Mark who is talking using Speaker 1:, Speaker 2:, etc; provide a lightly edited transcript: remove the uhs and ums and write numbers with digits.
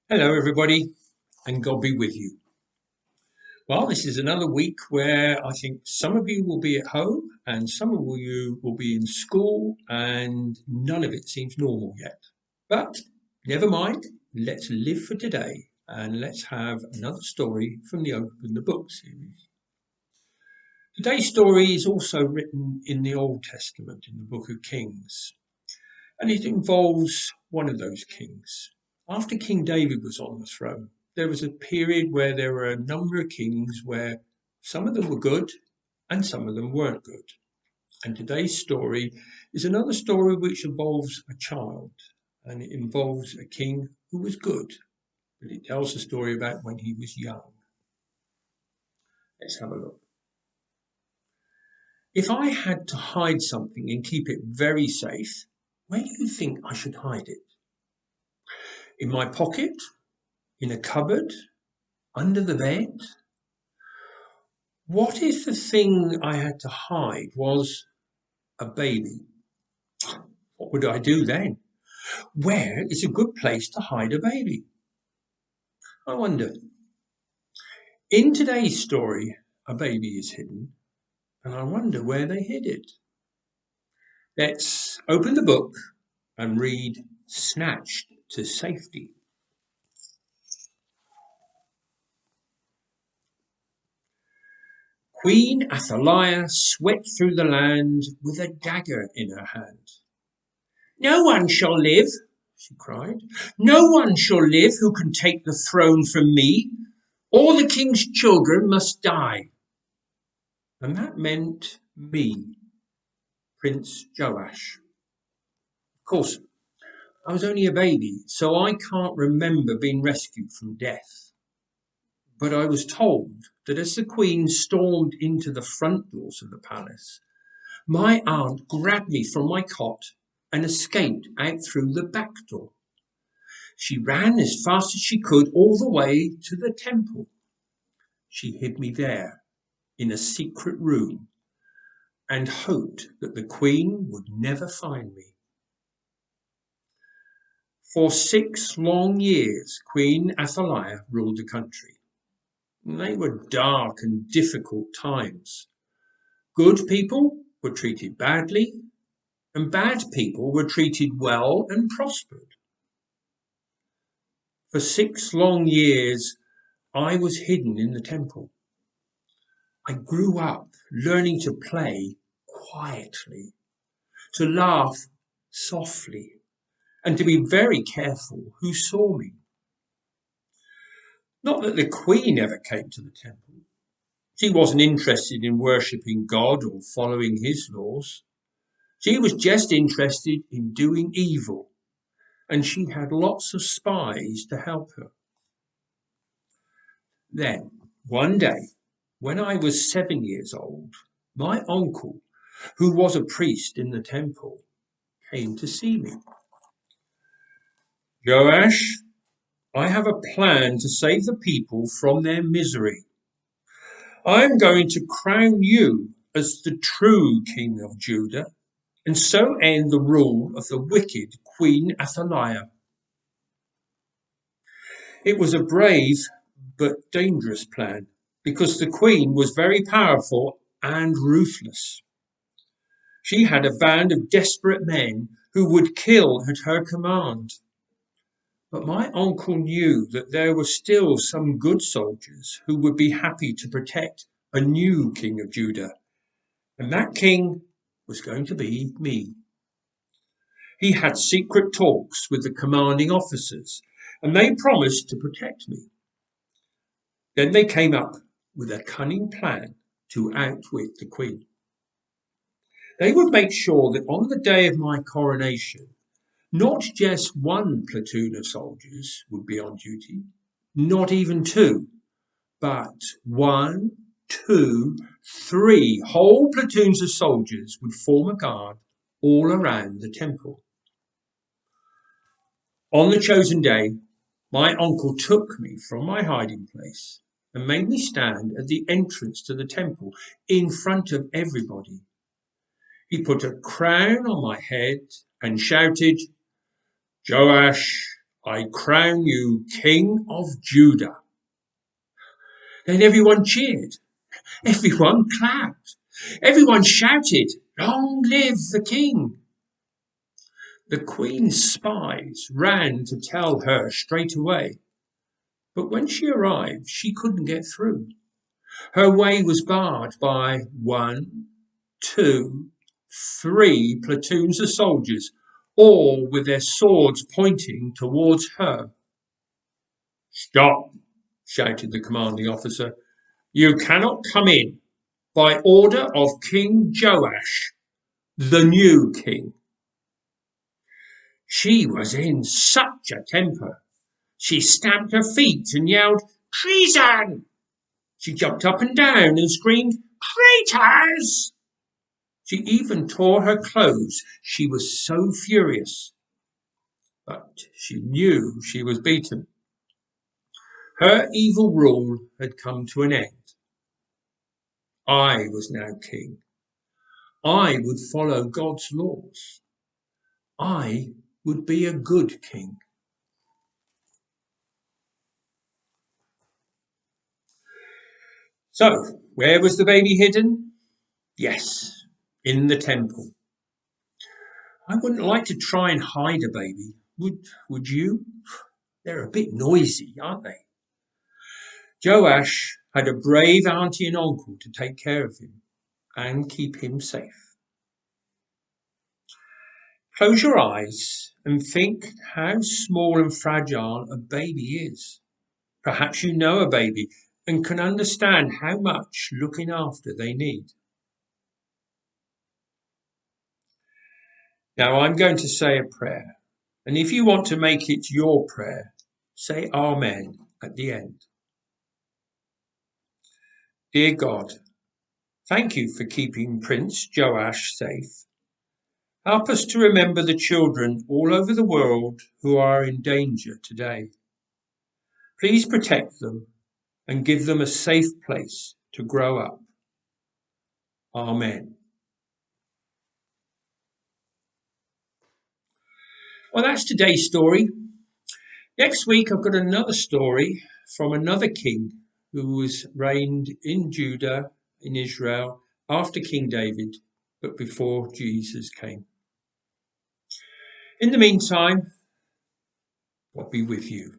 Speaker 1: Hello, everybody, and God be with you. Well, this is another week where I think some of you will be at home and some of you will be in school, and none of it seems normal yet. But never mind, let's live for today and let's have another story from the Open the Book series. Today's story is also written in the Old Testament, in the book of Kings, and it involves one of those kings. After King David was on the throne, there was a period where there were a number of kings where some of them were good and some of them weren't good. And today's story is another story which involves a child, and it involves a king who was good, but it tells the story about when he was young. Let's have a look. If I had to hide something and keep it very safe, where do you think I should hide it? In my pocket? In a cupboard? Under the bed? What if the thing I had to hide was a baby? What would I do then? Where is a good place to hide a baby? I wonder. In today's story, a baby is hidden, and I wonder where they hid it. Let's open the book and read Snatched to Safety. Queen Athaliah swept through the land with a dagger in her hand. No one shall live, she cried. No one shall live who can take the throne from me. All the king's children must die. And that meant me, Prince Joash. Of course, I was only a baby, so I can't remember being rescued from death. But I was told that as the queen stormed into the front doors of the palace, my aunt grabbed me from my cot and escaped out through the back door. She ran as fast as she could all the way to the temple. She hid me there in a secret room and hoped that the queen would never find me. For 6 long years, Queen Athaliah ruled the country. They were dark and difficult times. Good people were treated badly, and bad people were treated well and prospered. For 6 long years, I was hidden in the temple. I grew up learning to play quietly, to laugh softly, and to be very careful who saw me. Not that the Queen ever came to the temple. She wasn't interested in worshipping God or following his laws. She was just interested in doing evil, and she had lots of spies to help her. Then, one day, when I was 7 years old, my uncle, who was a priest in the temple, came to see me. Joash, I have a plan to save the people from their misery. I'm going to crown you as the true king of Judah, and so end the rule of the wicked Queen Athaliah. It was a brave but dangerous plan, because the queen was very powerful and ruthless. She had a band of desperate men who would kill at her command. But my uncle knew that there were still some good soldiers who would be happy to protect a new king of Judah, and that king was going to be me. He had secret talks with the commanding officers, and they promised to protect me. Then they came up with a cunning plan to outwit the queen. They would make sure that on the day of my coronation, not just one platoon of soldiers would be on duty, not even two, but 1, 2, 3 whole platoons of soldiers would form a guard all around the temple. On the chosen day, my uncle took me from my hiding place and made me stand at the entrance to the temple in front of everybody. He put a crown on my head and shouted, Joash, I crown you King of Judah." Then everyone cheered, everyone clapped, everyone shouted, "Long live the king!" The queen's spies ran to tell her straight away, but when she arrived, she couldn't get through. Her way was barred by 1, 2, 3 platoons of soldiers, all with their swords pointing towards her. "Stop!" shouted the commanding officer. "You cannot come in, by order of King Joash, the new king." She was in such a temper. She stamped her feet and yelled, "Treason!" She jumped up and down and screamed, "Traitors!" She even tore her clothes. She was so furious. But she knew she was beaten. Her evil rule had come to an end. I was now king. I would follow God's laws. I would be a good king. So, where was the baby hidden? Yes, in the temple. I wouldn't like to try and hide a baby. Would you? They're a bit noisy, aren't they? Joash had a brave auntie and uncle to take care of him and keep him safe. Close your eyes and think how small and fragile a baby is. Perhaps you know a baby and can understand how much looking after they need. Now I'm going to say a prayer, and if you want to make it your prayer, say Amen at the end. Dear God, thank you for keeping Prince Joash safe. Help us to remember the children all over the world who are in danger today. Please protect them and give them a safe place to grow up. Amen. Well, that's today's story. Next week, I've got another story from another king who was reigned in Judah, in Israel, after King David, but before Jesus came. In the meantime, God be with you.